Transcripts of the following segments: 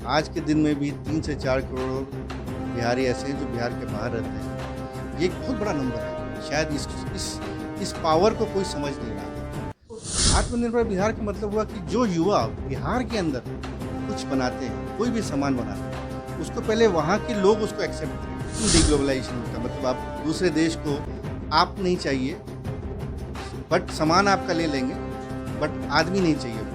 आज के दिन में भी 3 से 4 करोड़ बिहारी ऐसे हैं जो बिहार के बाहर रहते हैं। ये एक बहुत बड़ा नंबर है। शायद इस पावर को कोई समझ नहीं रहा। आत्मनिर्भर बिहार का मतलब हुआ कि जो युवा बिहार के अंदर कुछ बनाते हैं, कोई भी सामान बनाते हैं, उसको पहले वहाँ के लोग उसको एक्सेप्ट करें। डिग्लोबलाइजेशन का मतलब आप दूसरे देश को आप नहीं चाहिए, बट सामान आपका ले लेंगे, बट आदमी नहीं चाहिए।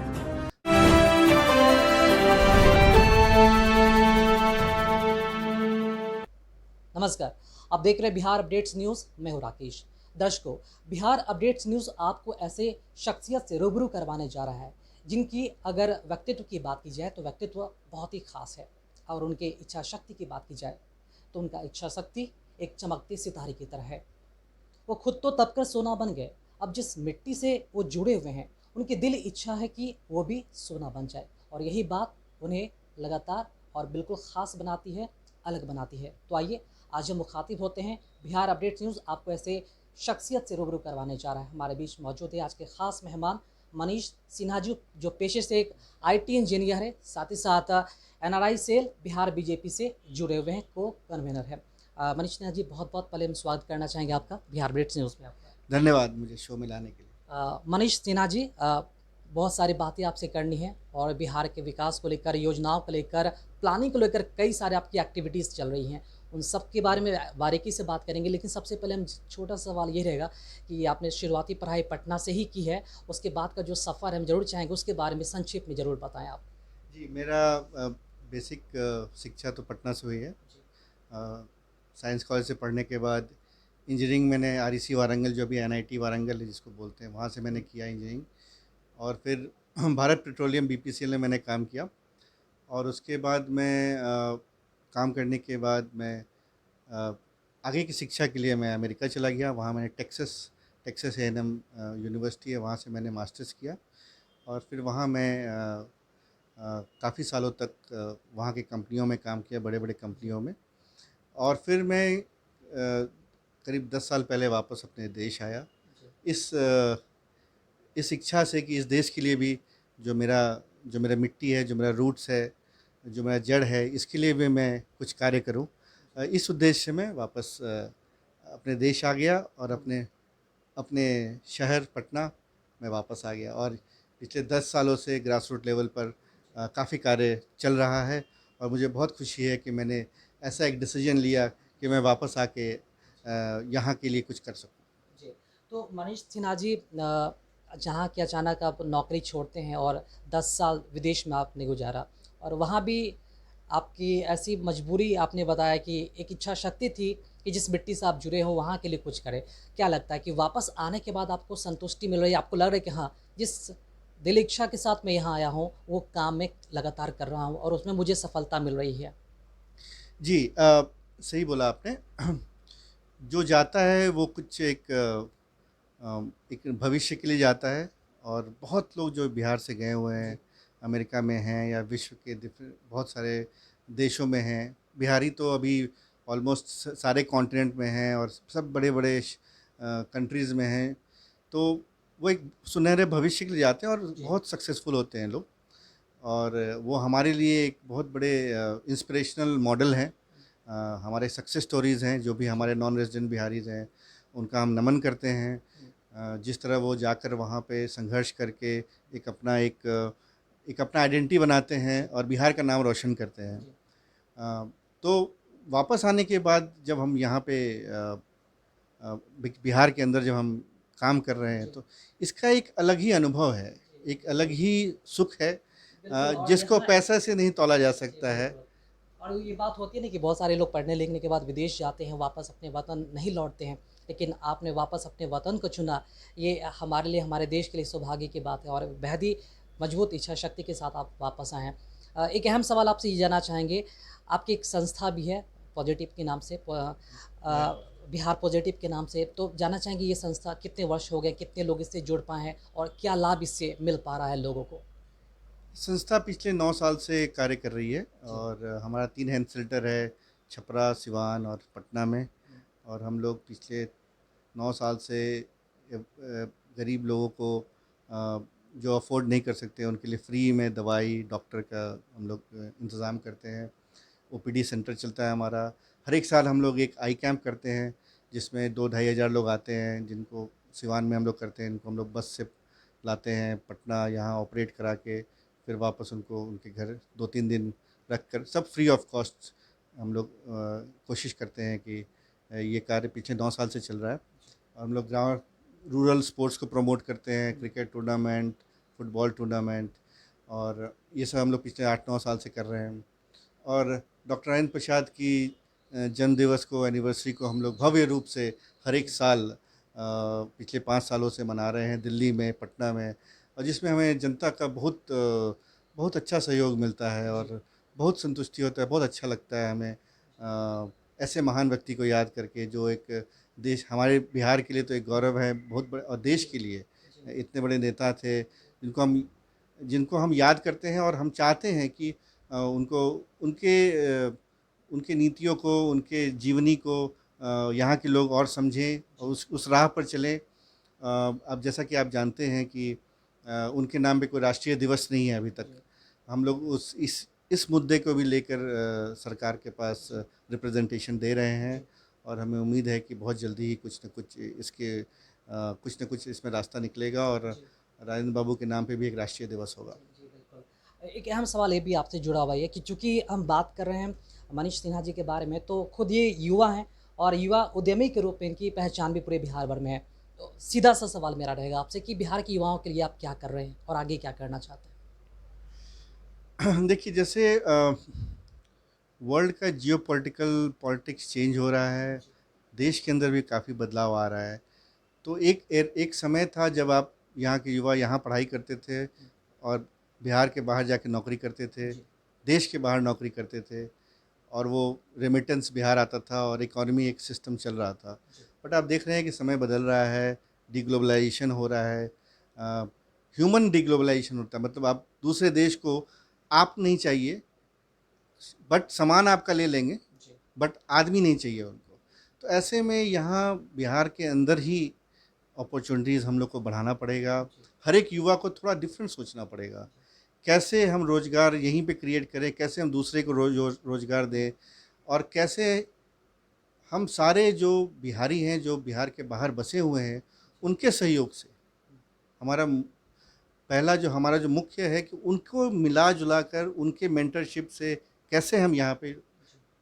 नमस्कार। आप देख रहे हैं बिहार अपडेट्स न्यूज़। मैं हूं राकेश। दर्शकों, बिहार अपडेट्स न्यूज़ आपको ऐसे शख्सियत से रूबरू करवाने जा रहा है जिनकी अगर व्यक्तित्व की बात की जाए तो व्यक्तित्व बहुत ही खास है, और उनके इच्छा शक्ति की बात की जाए तो उनका इच्छा शक्ति एक चमकती सितारे की तरह है। वो खुद तो तपकर सोना बन गए, अब जिस मिट्टी से वो जुड़े हुए हैं उनकी दिल इच्छा है कि वो भी सोना बन जाए, और यही बात उन्हें लगातार और बिल्कुल ख़ास बनाती है, अलग बनाती है। तो आइए आज हम मुखातिब होते हैं। बिहार अपडेट्स न्यूज़ आपको ऐसे शख्सियत से रूबरू करवाने जा रहा है। हमारे बीच मौजूद है आज के ख़ास मेहमान मनीष सिन्हा जी, जो पेशे से एक IT इंजीनियर है, साथ ही साथ NRI सेल बिहार BJP से जुड़े हुए हैं, को कन्वेनर है। मनीष सिन्हा जी, बहुत बहुत पहले हम स्वागत करना चाहेंगे आपका बिहार अपडेट्स न्यूज़ में। आपका धन्यवाद मुझे शो में लाने के लिए। मनीष सिन्हा जी, बहुत सारी बातें आपसे करनी है, और बिहार के विकास को लेकर, योजनाओं को लेकर, प्लानिंग को लेकर कई सारे आपकी एक्टिविटीज़ चल रही हैं। उन सब के बारे में बारीकी से बात करेंगे, लेकिन सबसे पहले हम छोटा सा सवाल ये रहेगा कि आपने शुरुआती पढ़ाई पटना से ही की है, उसके बाद का जो सफ़र है हम ज़रूर चाहेंगे उसके बारे में संक्षेप में ज़रूर बताएं आप। जी, मेरा बेसिक शिक्षा तो पटना से हुई है। साइंस कॉलेज से पढ़ने के बाद इंजीनियरिंग मैंने REC वारंगल, जो अभी NIT वारंगल है जिसको बोलते हैं, वहाँ से मैंने किया इंजीनियरिंग। और फिर भारत पेट्रोलियम BPCL में मैंने काम किया। और उसके बाद मैं काम करने के बाद मैं अ, आगे की शिक्षा के लिए मैं अमेरिका चला गया। वहाँ मैंने टेक्सास टेक्सास A&M यूनिवर्सिटी है, वहाँ से मैंने मास्टर्स किया। और फिर वहाँ मैं काफ़ी सालों तक वहाँ की कंपनियों में काम किया, बड़े बड़े कंपनियों में। और फिर मैं करीब 10 साल पहले वापस अपने देश आया, इस इस इच्छा से कि इस देश के लिए भी जो मेरा मिट्टी है, जो मेरा रूट्स है, जो मेरा जड़ है, इसके लिए भी मैं कुछ कार्य करूं। इस उद्देश्य से मैं वापस अपने देश आ गया और अपने अपने शहर पटना में वापस आ गया। और पिछले 10 सालों से ग्रास रूट लेवल पर काफ़ी कार्य चल रहा है। और मुझे बहुत खुशी है कि मैंने ऐसा एक डिसीजन लिया कि मैं वापस आके यहाँ के लिए कुछ कर सकूँ। जी, तो मनीष सिन्हा जी, जहाँ कि अचानक आप नौकरी छोड़ते हैं और 10 साल विदेश में आपने गुजारा, और वहाँ भी आपकी ऐसी मजबूरी, आपने बताया कि एक इच्छा शक्ति थी कि जिस मिट्टी से आप जुड़े हो वहाँ के लिए कुछ करें। क्या लगता है कि वापस आने के बाद आपको संतुष्टि मिल रही है? आपको लग रहा है कि हाँ, जिस दिल इच्छा के साथ मैं यहाँ आया हूँ, वो काम मैं लगातार कर रहा हूँ और उसमें मुझे सफलता मिल रही है? जी, सही बोला आपने। जो जाता है वो कुछ एक भविष्य के लिए जाता है। और बहुत लोग जो बिहार से गए हुए हैं, जी, अमेरिका में हैं या विश्व के बहुत सारे देशों में हैं। बिहारी तो अभी ऑलमोस्ट सारे कॉन्टिनेंट में हैं और सब बड़े बड़े कंट्रीज़ में हैं। तो वो एक सुनहरे भविष्य के लिए जाते हैं और जी, बहुत सक्सेसफुल होते हैं लोग। और वो हमारे लिए एक बहुत बड़े इंस्पिरेशनल मॉडल हैं। हमारे सक्सेस स्टोरीज़ हैं, जो भी जी, हमारे नॉन रेजिडेंट बिहारीज़ हैं उनका हम नमन करते हैं। जिस तरह वो जाकर वहाँ पे संघर्ष करके एक अपना आइडेंटिटी बनाते हैं और बिहार का नाम रोशन करते हैं। जी, तो वापस आने के बाद जब हम यहाँ पे बिहार के अंदर जब हम काम कर रहे हैं, जी, तो इसका एक अलग ही अनुभव है, जी, एक अलग ही सुख है, बिल्कुल। और जिसको यहाँ पैसा से नहीं तौला जा जी, सकता है। बिल्कुल। और ये बात होती है ना कि बहुत सारे लोग पढ़ने लिखने के बाद विदेश जाते हैं, वापस अपने वतन नहीं लौटते हैं, लेकिन आपने वापस अपने वतन को चुना। ये हमारे लिए, हमारे देश के लिए सौभाग्य की बात है, और बेहद ही मजबूत इच्छा शक्ति के साथ आप वापस आए हैं। एक अहम सवाल आपसे ये जानना चाहेंगे, आपकी एक संस्था भी है पॉजिटिव के नाम से, बिहार पॉजिटिव के नाम से, तो जानना चाहेंगे ये संस्था कितने वर्ष हो गए, कितने लोग इससे जुड़ पाए हैं और क्या लाभ इससे मिल पा रहा है लोगों को? संस्था पिछले 9 साल से कार्य कर रही है। जी। और हमारा 3 हेल्थ सेंटर है, छपरा, सिवान और पटना में। और हम लोग पिछले 9 साल से गरीब लोगों को जो अफोर्ड नहीं कर सकते उनके लिए फ्री में दवाई डॉक्टर का हम लोग इंतज़ाम करते हैं। ओपीडी सेंटर चलता है हमारा। हर एक साल हम लोग एक आई कैंप करते हैं जिसमें 2-2,500 लोग आते हैं, जिनको सिवान में हम लोग करते हैं। इनको हम लोग बस से लाते हैं पटना, यहाँ ऑपरेट करा के फिर वापस उनको उनके घर 2-3 दिन रख कर, सब फ्री ऑफ कॉस्ट हम लोग कोशिश करते हैं कि ये कार्य पिछले 9 साल से चल रहा है। और हम लोग गाँव रूरल स्पोर्ट्स को प्रमोट करते हैं, क्रिकेट टूर्नामेंट, फुटबॉल टूर्नामेंट, और ये सब हम लोग पिछले 8-9 साल से कर रहे हैं। और डॉक्टर राजेंद्र प्रसाद की जन्म दिवस को, एनिवर्सरी को हम लोग भव्य रूप से हर एक साल पिछले 5 सालों से मना रहे हैं दिल्ली में, पटना में, और जिसमें हमें जनता का बहुत अच्छा सहयोग मिलता है और बहुत संतुष्टि होता है, बहुत अच्छा लगता है हमें ऐसे महान व्यक्ति को याद करके, जो एक देश, हमारे बिहार के लिए तो एक गौरव है बहुत बड़े, और देश के लिए इतने बड़े नेता थे जिनको हम याद करते हैं। और हम चाहते हैं कि उनको उनके नीतियों को, उनके जीवनी को यहाँ के लोग और समझें और उस राह पर चलें। अब जैसा कि आप जानते हैं कि उनके नाम पे कोई राष्ट्रीय दिवस नहीं है अभी तक। हम लोग इस मुद्दे को भी लेकर सरकार के पास रिप्रेजेंटेशन दे रहे हैं, और हमें उम्मीद है कि बहुत जल्दी ही कुछ न कुछ इसमें रास्ता निकलेगा, और राजेंद्र बाबू के नाम पे भी एक राष्ट्रीय दिवस होगा। जी, बिल्कुल। एक अहम सवाल ये भी आपसे जुड़ा हुआ है कि चूँकि हम बात कर रहे हैं मनीष सिन्हा जी के बारे में, तो खुद ये युवा हैं और युवा उद्यमी के रूप में इनकी पहचान भी पूरे बिहार भर में है। तो सीधा-सा सवाल मेरा रहेगा आपसे कि बिहार के युवाओं के लिए आप क्या कर रहे हैं और आगे क्या करना चाहते हैं? देखिए, जैसे वर्ल्ड का जियोपॉलिटिकल पॉलिटिक्स चेंज हो रहा है, देश के अंदर भी काफ़ी बदलाव आ रहा है। तो एक समय था जब आप यहाँ के युवा यहाँ पढ़ाई करते थे और बिहार के बाहर जाके नौकरी करते थे, जी, देश के बाहर नौकरी करते थे, और वो रेमिटेंस बिहार आता था और इकॉनमी एक सिस्टम चल रहा था। जी, बट आप देख रहे हैं कि समय बदल रहा है, डिग्लोबलाइजेशन हो रहा है, ह्यूमन डिग्लोबलाइजेशन होता है, मतलब आप दूसरे देश को आप नहीं चाहिए, बट सामान आपका ले लेंगे, जी, बट आदमी नहीं चाहिए उनको। तो ऐसे में यहाँ बिहार के अंदर ही अपॉर्चुनिटीज़ हम लोग को बढ़ाना पड़ेगा। जी, हर एक युवा को थोड़ा डिफरेंट सोचना पड़ेगा। कैसे हम रोज़गार यहीं पे क्रिएट करें, कैसे हम दूसरे को रोज़गार दें, और कैसे हम सारे जो बिहारी हैं, जो बिहार के बाहर बसे हुए हैं, उनके सहयोग से हमारा हमारा जो मुख्य है कि उनको मिला-जुला कर उनके मेंटरशिप से कैसे हम यहाँ पे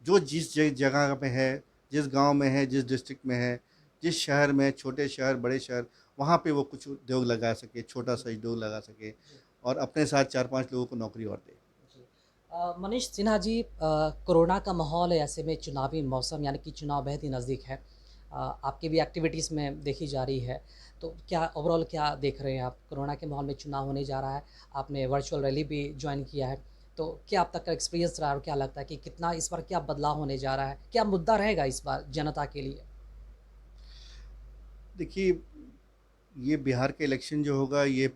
जो जिस जगह पे है, जिस गांव में है, जिस डिस्ट्रिक्ट में है, जिस शहर में, छोटे शहर, बड़े शहर, वहाँ पे वो कुछ उद्योग लगा सके, छोटा सा उद्योग लगा सके, जी, और अपने साथ 4-5 लोगों को नौकरी और दे। जी। मनीष सिन्हा जी, कोरोना का माहौल है, ऐसे में चुनावी मौसम यानी कि चुनाव बेहद ही नज़दीक है। आपकी भी एक्टिविटीज़ में देखी जा रही है। तो क्या ओवरऑल क्या देख रहे हैं आप? कोरोना के माहौल में चुनाव होने जा रहा है, आपने वर्चुअल रैली भी जॉइन किया है। तो क्या अब तक का एक्सपीरियंस रहा और क्या लगता है कि कितना इस बार क्या बदलाव होने जा रहा है? क्या मुद्दा रहेगा इस बार जनता के लिए? देखिए, ये बिहार का इलेक्शन जो होगा, ये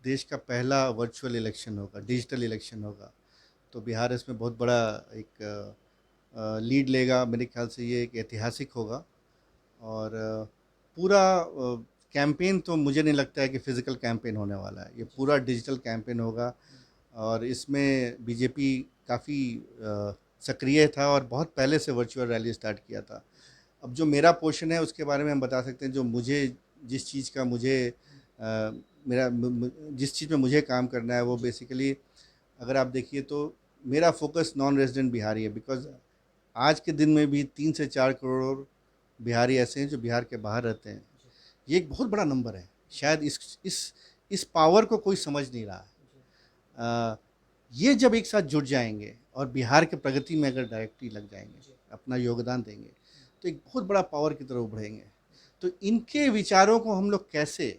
देश का पहला वर्चुअल इलेक्शन होगा, डिजिटल इलेक्शन होगा। तो बिहार इसमें बहुत बड़ा एक लीड लेगा। मेरे ख्याल से ये एक ऐतिहासिक होगा। और पूरा कैंपेन तो मुझे नहीं लगता है कि फिज़िकल कैंपेन होने वाला है, ये जी। पूरा डिजिटल कैंपेन होगा। और इसमें बीजेपी काफ़ी सक्रिय था और बहुत पहले से वर्चुअल रैली स्टार्ट किया था। अब जो मेरा पोर्शन है उसके बारे में हम बता सकते हैं। जो मुझे जिस चीज़ का मुझे अ, मेरा जिस चीज़ में मुझे काम करना है, वो बेसिकली अगर आप देखिए तो मेरा फोकस नॉन रेजिडेंट बिहारी है। बिकॉज़ आज के दिन में भी 3 से 4 करोड़ बिहारी ऐसे हैं जो बिहार के बाहर रहते हैं। ये एक बहुत बड़ा नंबर है। शायद इस पावर को कोई समझ नहीं रहा है। ये जब एक साथ जुट जाएँगे और बिहार की प्रगति में अगर डायरेक्टली लग जाएँगे, अपना योगदान देंगे, तो एक बहुत बड़ा पावर की तरफ उभरेंगे। तो इनके विचारों को हम लोग कैसे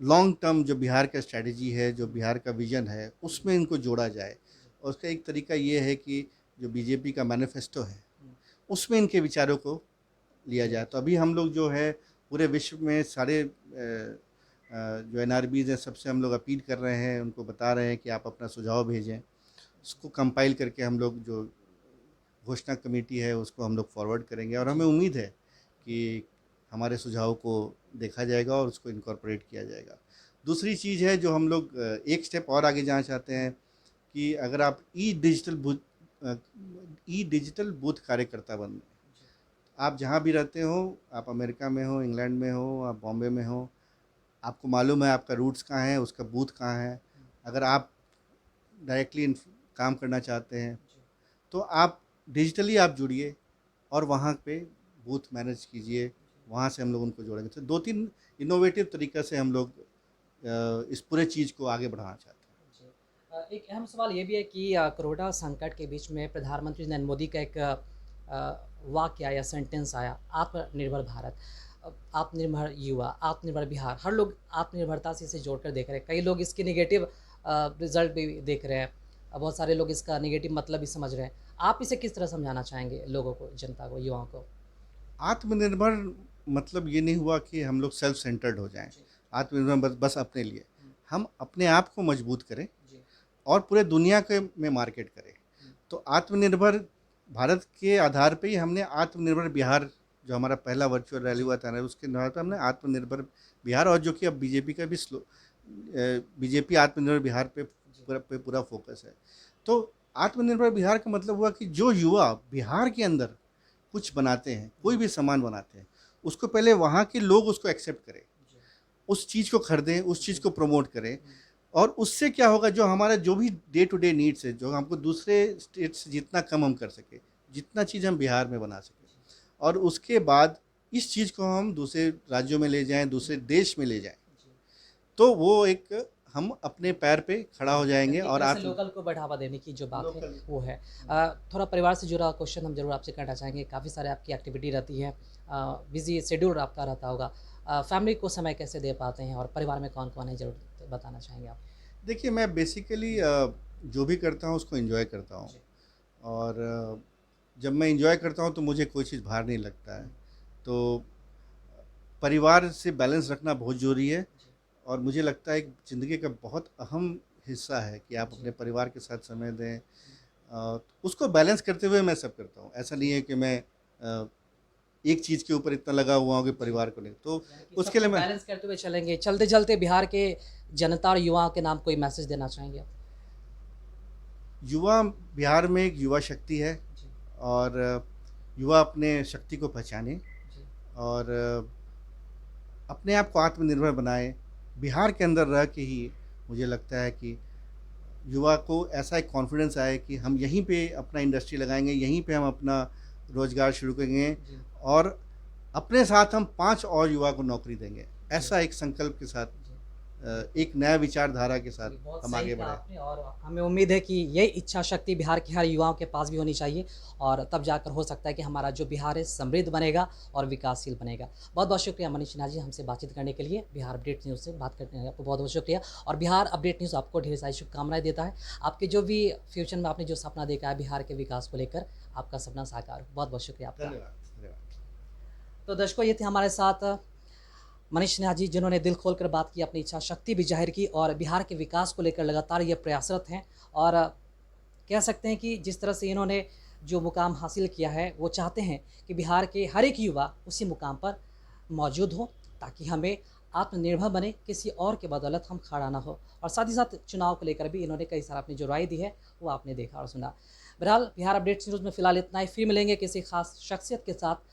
लॉन्ग टर्म, जो बिहार का स्ट्रैटेजी है, जो बिहार का विज़न है, उसमें इनको जोड़ा जाए। और उसका एक तरीका ये है कि जो बीजेपी का मैनिफेस्टो है, उसमें इनके विचारों को लिया जाए। तो अभी हम लोग जो है पूरे विश्व में सारे जो एनआरबीज़ हैं, सबसे हम लोग अपील कर रहे हैं, उनको बता रहे हैं कि आप अपना सुझाव भेजें। उसको कंपाइल करके हम लोग जो घोषणा कमेटी है उसको हम लोग फॉरवर्ड करेंगे, और हमें उम्मीद है कि हमारे सुझाव को देखा जाएगा और उसको इनकॉर्पोरेट किया जाएगा। दूसरी चीज़ है जो हम लोग एक स्टेप और आगे जाना चाहते हैं कि अगर आप ई डिजिटल बूथ कार्यकर्ता बन, आप जहाँ भी रहते हो, आप अमेरिका में हो, इंग्लैंड में हो, आप बॉम्बे में हो, आपको मालूम है आपका रूट्स कहाँ है, उसका बूथ कहाँ है। अगर आप डायरेक्टली काम करना चाहते हैं तो आप डिजिटली आप जुड़िए और वहाँ पे बूथ मैनेज कीजिए, वहाँ से हम लोग उनको जोड़ेंगे। तो 2-3 इनोवेटिव तरीक़े से हम लोग इस पूरे चीज़ को आगे बढ़ाना चाहते हैं। जी। एक अहम सवाल ये भी है कि कोरोना संकट के बीच में प्रधानमंत्री नरेंद्र मोदी का एक वाक्य या सेंटेंस आया, आत्मनिर्भर भारत। आत्मनिर्भर युवा, आत्मनिर्भर बिहार, हर लोग आत्मनिर्भरता से इसे जोड़कर देख रहे हैं। कई लोग इसके नेगेटिव रिज़ल्ट भी देख रहे हैं। बहुत सारे लोग इसका नेगेटिव मतलब भी समझ रहे हैं। आप इसे किस तरह समझाना चाहेंगे लोगों को, जनता को, युवाओं को? आत्मनिर्भर मतलब ये नहीं हुआ कि हम लोग सेल्फ सेंटर्ड हो जाएँ। जी। आत्मनिर्भर बस अपने लिए। हुँ। हम अपने आप को मजबूत करें जी। और पूरे दुनिया के में मार्केट करें। हुँ। तो आत्मनिर्भर भारत के आधार पे ही हमने आत्मनिर्भर बिहार, जो हमारा पहला वर्चुअल रैली हुआ था ना, उसके आधार पे हमने आत्मनिर्भर बिहार, और जो कि अब बीजेपी का भी बीजेपी आत्मनिर्भर बिहार पे जी। पूरा फ़ोकस है। तो आत्मनिर्भर बिहार का मतलब हुआ कि जो युवा बिहार के अंदर कुछ बनाते हैं, कोई भी सामान बनाते हैं, उसको पहले वहाँ के लोग उसको एक्सेप्ट करें, जी। उस चीज़ को खरीदें, उस चीज़ को प्रमोट करें। हुँ। और उससे क्या होगा, जो हमारा जो भी डे टू डे नीड्स है, जो हमको दूसरे स्टेट से जितना कम हम कर सकें, जितना चीज़ हम बिहार में बना सकें, और उसके बाद इस चीज़ को हम दूसरे राज्यों में ले जाएँ, दूसरे देश में ले जाएँ, जी। तो वो एक हम अपने पैर पे खड़ा हो जाएँगे एक और तरह से आत्म लोकल को बढ़ावा देने की जो बात है लोकल। वो है। थोड़ा परिवार से जुड़ा क्वेश्चन हम ज़रूर आपसे करना चाहेंगे। काफ़ी सारे आपकी एक्टिविटी रहती है, बिज़ी शेड्यूल आपका रहता होगा। फैमिली को समय कैसे दे पाते हैं और परिवार में कौन-कौन है, ज़रूर बताना चाहेंगे आप? देखिए, मैं बेसिकली जो भी करता हूँ उसको एन्जॉय करता हूँ, जी। और जब मैं एन्जॉय करता हूँ तो मुझे कोई चीज़ भार नहीं लगता है। हुँ। तो परिवार से बैलेंस रखना बहुत ज़रूरी है, जी। और मुझे लगता है एक ज़िंदगी का बहुत अहम हिस्सा है कि आप जी। अपने परिवार के साथ समय दें। उसको बैलेंस करते हुए मैं सब करता हूँ। ऐसा नहीं जी। है कि मैं एक चीज़ के ऊपर इतना लगा हुआ हूँ कि जी। परिवार को नहीं। तो यानी कि उसके लिए सबको मैं बैलेंस करते हुए चलेंगे। चलते-चलते बिहार के जनता और युवाओं के नाम कोई मैसेज देना चाहेंगे आप? युवा बिहार में एक युवा शक्ति है, जी। और युवा अपने शक्ति को पहचाने जी। और अपने आप को आत्मनिर्भर बनाएँ। बिहार के अंदर रह के ही मुझे लगता है कि युवा को ऐसा एक कॉन्फिडेंस आए कि हम यहीं पे अपना इंडस्ट्री लगाएँगे, यहीं पे हम अपना रोज़गार शुरू करेंगे, जी। और अपने साथ हम 5 और युवा को नौकरी देंगे। जी। ऐसा एक संकल्प के साथ, जी। एक नया विचारधारा के साथ जी, बहुत हम सही आगे कहा बढ़ें। आपने और हमें उम्मीद है कि ये इच्छा शक्ति बिहार के हर युवाओं के पास भी होनी चाहिए और तब जाकर हो सकता है कि हमारा जो बिहार है समृद्ध बनेगा और विकासशील बनेगा। बहुत-बहुत शुक्रिया मनीष सिन्हा जी हमसे बातचीत करने के लिए, बिहार अपडेट न्यूज़ से बात करने आपको बहुत-बहुत शुक्रिया और बिहार अपडेट न्यूज़ आपको ढेर सारी शुभकामनाएँ देता है। आपके जो भी फ्यूचर में आपने जो सपना देखा है बिहार के विकास को लेकर, आपका सपना साकार हो। बहुत-बहुत शुक्रिया आपका। धन्यवाद, धन्यवाद। तो दर्शकों ये थे हमारे साथ मनीष सिन्हा जी जिन्होंने दिल खोलकर बात की, अपनी इच्छा शक्ति भी ज़ाहिर की और बिहार के विकास को लेकर लगातार ये प्रयासरत हैं और कह सकते हैं कि जिस तरह से इन्होंने जो मुकाम हासिल किया है, वो चाहते हैं कि बिहार के हर एक युवा उसी मुकाम पर मौजूद हो ताकि हमें आत्मनिर्भर बने, किसी और के बदौलत हम खड़ा ना हो। और साथ ही साथ चुनाव को लेकर भी इन्होंने कई सारा अपनी जो राय दी है, वो आपने देखा और सुना। बहरहाल बिहार अपडेट्स न्यूज़ में फ़िलहाल इतना ही, फिर मिलेंगे किसी खास शख्सियत के साथ।